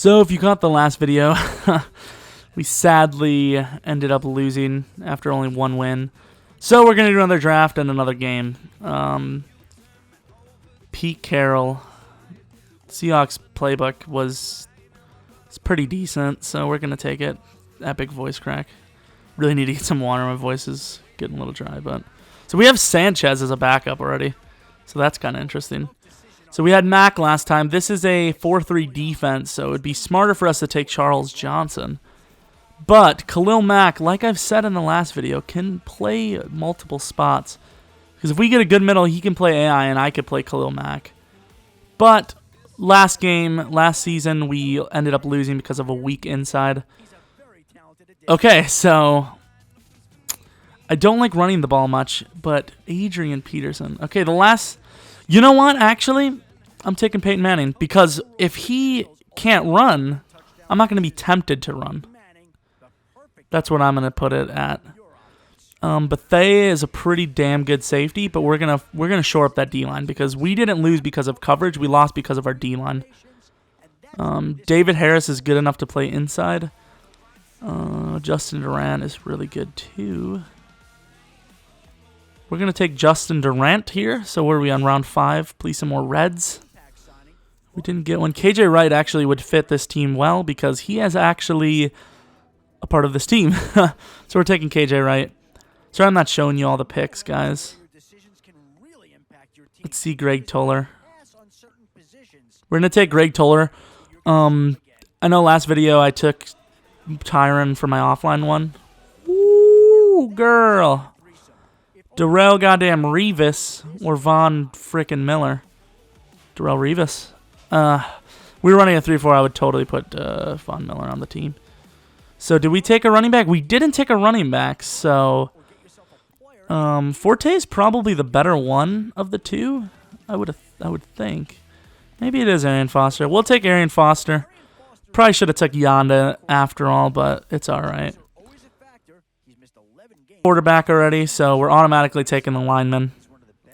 So if you caught the last video, we sadly ended up losing after only one win. So we're going to do another draft and another game. Pete Carroll, Seahawks playbook was pretty decent, so we're going to take it. Epic voice crack. Really need to get some water. My voice is getting a little dry. So we have Sanchez as a backup already, so that's kind of interesting. So we had Mack last time. This is a 4-3 defense, so it would be smarter for us to take Charles Johnson. But Khalil Mack, like I've said in the last video, can play multiple spots. Because if we get a good middle, he can play AI, and I could play Khalil Mack. But last season, we ended up losing because of a weak inside. Okay, so I don't like running the ball much, but Adrian Peterson. Okay, you know what, actually? I'm taking Peyton Manning because if he can't run, I'm not going to be tempted to run. That's what I'm going to put it at. Bethea is a pretty damn good safety, but we're gonna shore up that D-line because we didn't lose because of coverage. We lost because of our D-line. David Harris is good enough to play inside. Justin Durant is really good too. We're going to take Justin Durant here. So where are we on round 5? Please some more Reds. We didn't get one. KJ Wright actually would fit this team well because he is actually a part of this team. So we're taking KJ Wright. Sorry I'm not showing you all the picks, guys. Let's see Greg Toller. We're going to take Greg Toller. I know last video I took Tyron for my offline one. Ooh, girl. Darrell goddamn Revis or Von frickin' Miller. Darrell Revis. We were running a 3-4. I would totally put Von Miller on the team. So did we take a running back? We didn't take a running back. So Forte is probably the better one of the two. I would think. Maybe it is Arian Foster. We'll take Arian Foster. Probably should have took Yonda after all, but it's all right. Quarterback already, so we're automatically taking the lineman.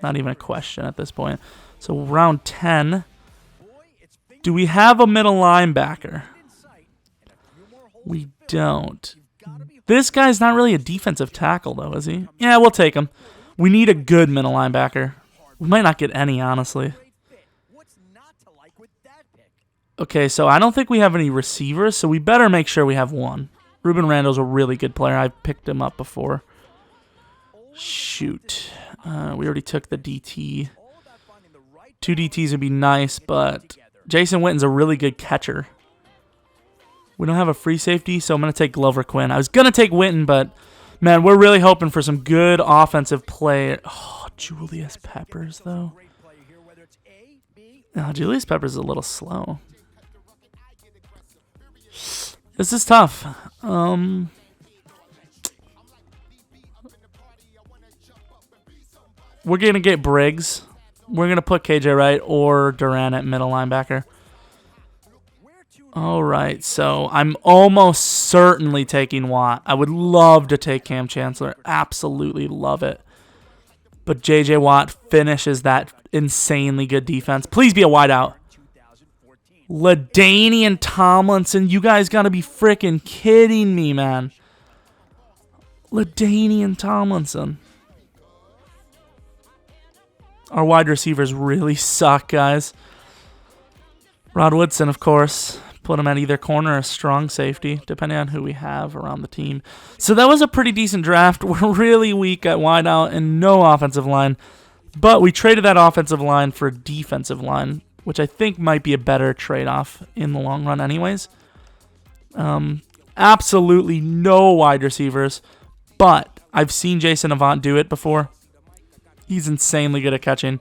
Not even a question at this point. So round 10. Do we have a middle linebacker? We don't. This guy's not really a defensive tackle, though, is he? Yeah, we'll take him. We need a good middle linebacker. We might not get any, honestly. Okay, so I don't think we have any receivers, so we better make sure we have one. Ruben Randall's a really good player. I've picked him up before. Shoot. We already took the DT. 2 DTs would be nice, but Jason Witten's a really good catcher. We don't have a free safety, so I'm going to take Glover Quinn. I was going to take Witten, but, man, we're really hoping for some good offensive play. Oh, Julius Peppers, though. No, Julius Peppers is a little slow. This is tough. We're going to get Briggs. We're going to put KJ Wright or Duran at middle linebacker. All right, so I'm almost certainly taking Watt. I would love to take Cam Chancellor. Absolutely love it. But J.J. Watt finishes that insanely good defense. Please be a wideout. LaDainian Tomlinson. You guys got to be freaking kidding me, man. LaDainian Tomlinson. Our wide receivers really suck, guys. Rod Woodson, of course. Put him at either corner or strong safety, depending on who we have around the team. So that was a pretty decent draft. We're really weak at wideout and no offensive line. But we traded that offensive line for a defensive line, which I think might be a better trade-off in the long run anyways. Absolutely no wide receivers. But I've seen Jason Avant do it before. He's insanely good at catching.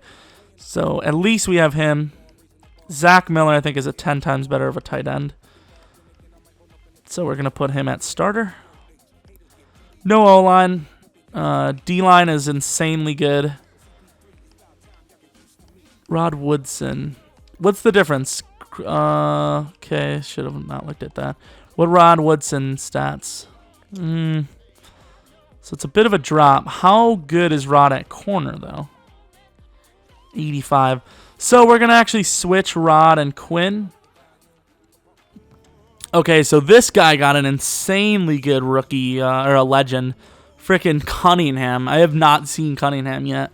So at least we have him. Zach Miller, I think, is a 10 times better of a tight end. So we're going to put him at starter. No O-line. D-line is insanely good. Rod Woodson. What's the difference? Okay, should have not looked at that. What Rod Woodson stats? So it's a bit of a drop. How good is Rod at corner, though? 85. So we're going to actually switch Rod and Quinn. Okay, so this guy got an insanely good rookie, or a legend. Frickin' Cunningham. I have not seen Cunningham yet.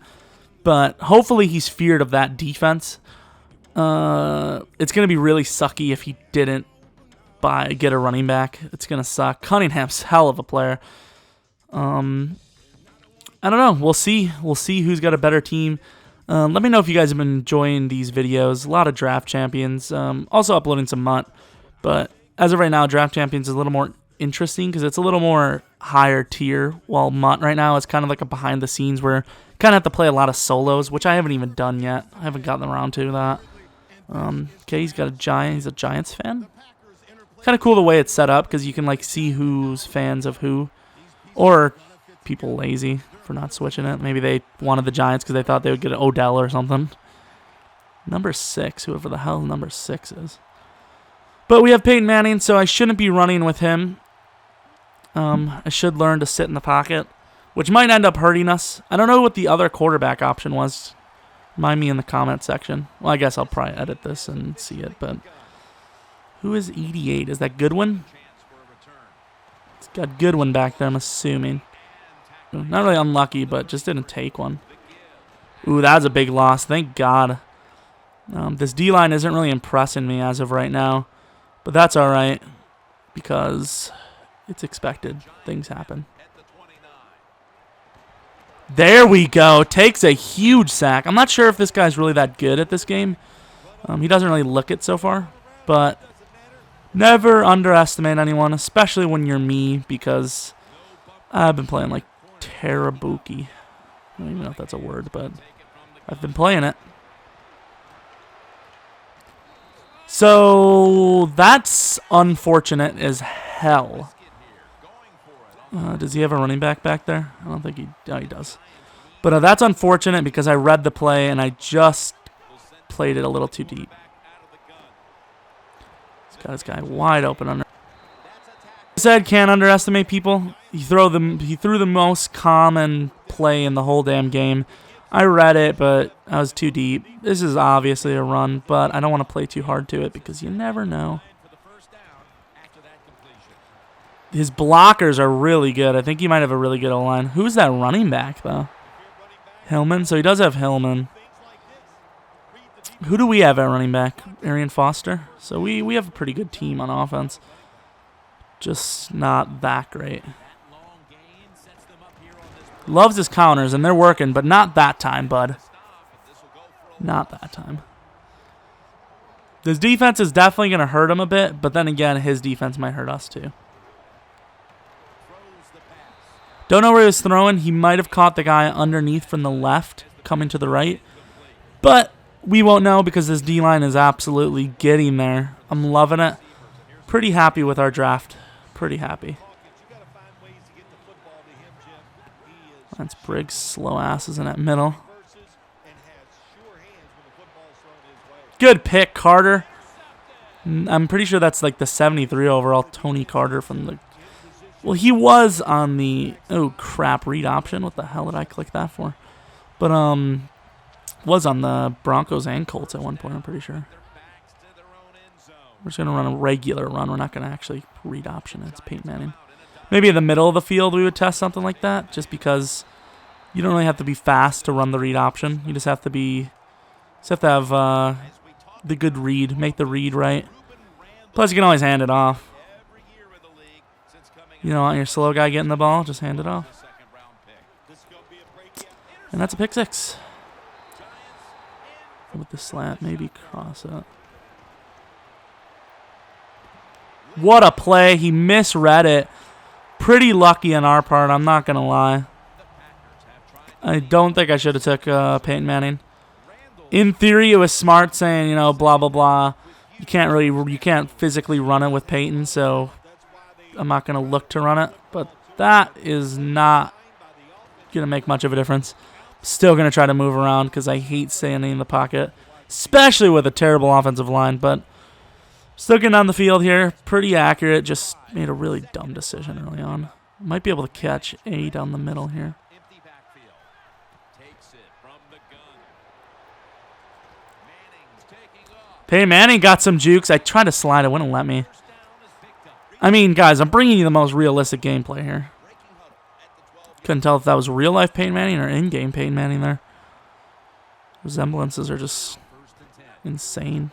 But hopefully he's feared of that defense. It's going to be really sucky if he didn't get a running back. It's going to suck. Cunningham's hell of a player. I don't know. We'll see. We'll see who's got a better team. Let me know if you guys have been enjoying these videos. A lot of draft champions. Also uploading some MUT. But as of right now, draft champions is a little more interesting because it's a little more higher tier, while MUT right now is kind of like a behind the scenes where you kind of have to play a lot of solos, which I haven't even done yet. I haven't gotten around to that. Okay, he's got a Giant. He's a Giants fan. Kind of cool the way it's set up because you can like see who's fans of who, or people lazy for not switching it. Maybe they wanted the Giants because they thought they would get an Odell or something. Number 6, whoever the hell number 6 is. But we have Peyton Manning, so I shouldn't be running with him. I should learn to sit in the pocket, which might end up hurting us. I don't know what the other quarterback option was. Remind me in the comment section. Well, I guess I'll probably edit this and see it, but who is 88? Is that Goodwin? It's got Goodwin back there, I'm assuming. Not really unlucky, but just didn't take one. Ooh, that was a big loss. Thank God. This D-line isn't really impressing me as of right now, but that's all right because it's expected. Things happen. There we go. Takes a huge sack. I'm not sure if this guy's really that good at this game. He doesn't really look it so far, but never underestimate anyone, especially when you're me, because I've been playing like Terabuki. I don't even know if that's a word, but I've been playing it. So that's unfortunate as hell. Does he have a running back there? I don't think he does. But that's unfortunate because I read the play and I just played it a little too deep. He's got this guy wide open under. I said can't underestimate people. He threw the most common play in the whole damn game. I read it, but I was too deep. This is obviously a run, but I don't want to play too hard to it because you never know. His blockers are really good. I think he might have a really good O-line. Who's that running back, though? Hillman? So he does have Hillman. Who do we have at running back? Arian Foster. So we have a pretty good team on offense. Just not that great. Loves his counters, and they're working, but not that time, bud. Not that time. This defense is definitely going to hurt him a bit, but then again, his defense might hurt us too. Don't know where he was throwing. He might have caught the guy underneath from the left, coming to the right. But we won't know because this D-line is absolutely getting there. I'm loving it. Pretty happy with our draft. Pretty happy. That's Briggs. Slow ass is in that middle. Good pick, Carter. I'm pretty sure that's like the 73 overall Tony Carter from the... Well, he was on the... Oh, crap. Read option. What the hell did I click that for? But, was on the Broncos and Colts at one point, I'm pretty sure. We're just going to run a regular run. We're not going to actually read option. It's Peyton Manning. Maybe in the middle of the field we would test something like that, just because you don't really have to be fast to run the read option. You just have to be... Just have to have the good read. Make the read right. Plus, you can always hand it off. You don't want your slow guy getting the ball, just hand it off. And that's a pick 6. With the slant, maybe cross it. What a play. He misread it. Pretty lucky on our part, I'm not going to lie. I don't think I should have took Peyton Manning. In theory, it was smart saying, you know, blah, blah, blah. You can't physically run it with Peyton, so I'm not going to look to run it, but that is not going to make much of a difference. Still going to try to move around because I hate standing in the pocket, especially with a terrible offensive line, but still getting on the field here. Pretty accurate, just made a really dumb decision early on. Might be able to catch A down the middle here. Peyton Manning got some jukes. I tried to slide, it wouldn't let me. I mean, guys, I'm bringing you the most realistic gameplay here. Couldn't tell if that was real-life Peyton Manning or in-game Peyton Manning there. Resemblances are just insane.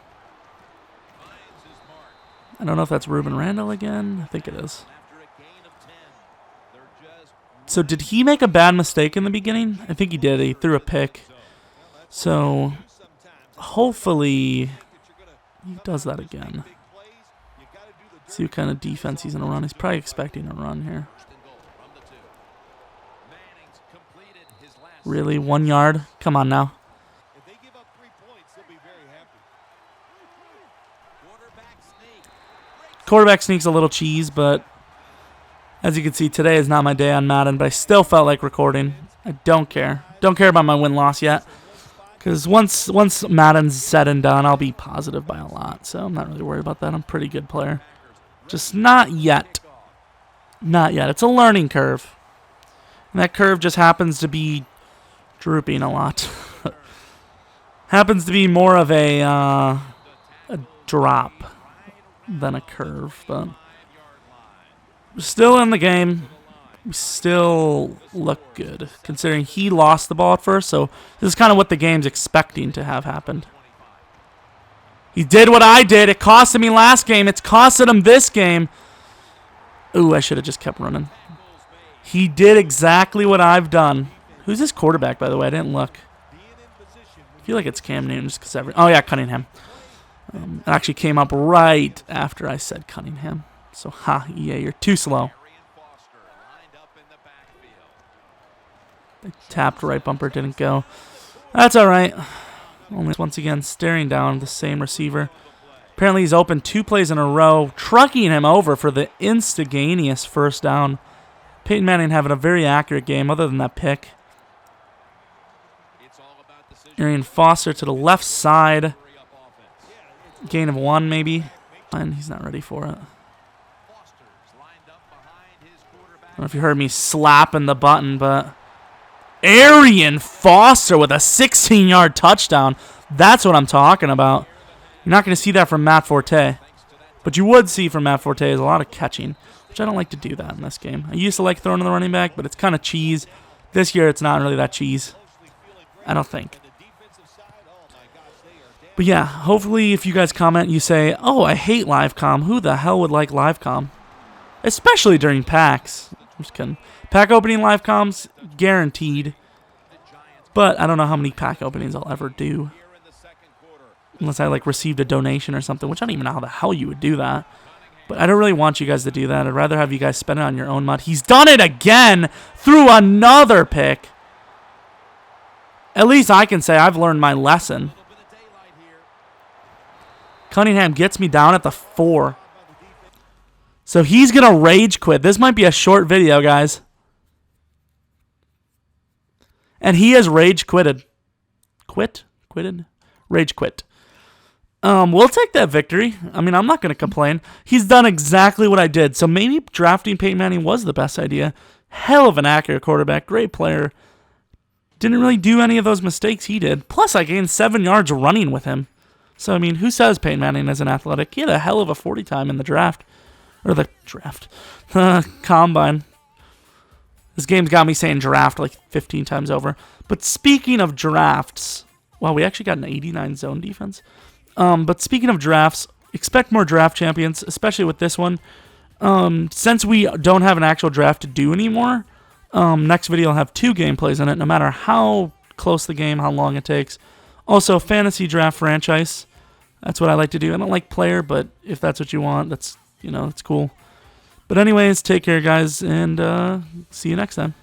I don't know if that's Ruben Randall again. I think it is. So did he make a bad mistake in the beginning? I think he did. He threw a pick. So hopefully he does that again. See what kind of defense he's going to run. He's probably expecting a run here. Really? 1 yard? Come on now. Quarterback sneak's a little cheese, but as you can see, today is not my day on Madden, but I still felt like recording. I don't care. Don't care about my win-loss yet, because once Madden's said and done, I'll be positive by a lot, so I'm not really worried about that. I'm a pretty good player. Just not yet. Not yet. It's a learning curve. And that curve just happens to be drooping a lot. Happens to be more of a drop than a curve, but we're still in the game. We still look good, considering he lost the ball at first, so this is kind of what the game's expecting to have happened. He did what I did. It costed me last game. It's costed him this game. Ooh, I should have just kept running. He did exactly what I've done. Who's this quarterback, by the way? I didn't look. I feel like it's Cam Newton just because oh, yeah, Cunningham. It actually came up right after I said Cunningham. So, EA, you're too slow. They tapped right bumper, didn't go. That's all right. Only once again staring down the same receiver. Apparently he's open 2 plays in a row, trucking him over for the instantaneous first down. Peyton Manning having a very accurate game other than that pick. Arian Foster to the left side. Gain of 1 maybe. And he's not ready for it. I don't know if you heard me slapping the button, but Arian Foster with a 16-yard touchdown. That's what I'm talking about. You're not going to see that from Matt Forte. But you would see from Matt Forte is a lot of catching, which I don't like to do that in this game. I used to like throwing to the running back, but it's kind of cheese. This year it's not really that cheese. I don't think. But yeah, hopefully if you guys comment, you say, oh, I hate live comm. Who the hell would like live comm? Especially during packs. I'm just kidding. Pack opening live comms, guaranteed. But I don't know how many pack openings I'll ever do. Unless I like received a donation or something, which I don't even know how the hell you would do that. But I don't really want you guys to do that. I'd rather have you guys spend it on your own mud. He's done it again through another pick. At least I can say I've learned my lesson. Cunningham gets me down at the 4. So he's going to rage quit. This might be a short video, guys. And he has rage quitted. Quitted? Rage quit. We'll take that victory. I mean, I'm not going to complain. He's done exactly what I did. So maybe drafting Peyton Manning was the best idea. Hell of an accurate quarterback. Great player. Didn't really do any of those mistakes he did. Plus, I gained 7 yards running with him. So, I mean, who says Peyton Manning isn't athletic? He had a hell of a 40 time in the draft. Or the draft. Combine. This game's got me saying draft like 15 times over. But speaking of drafts... Wow, we actually got an 89 zone defense. But speaking of drafts, expect more draft champions, especially with this one. Since we don't have an actual draft to do anymore, next video will have 2 gameplays in it, no matter how close the game, how long it takes. Also, fantasy draft franchise. That's what I like to do. I don't like player, but if that's what you want, that's, you know, it's cool. But anyways, take care, guys, and see you next time.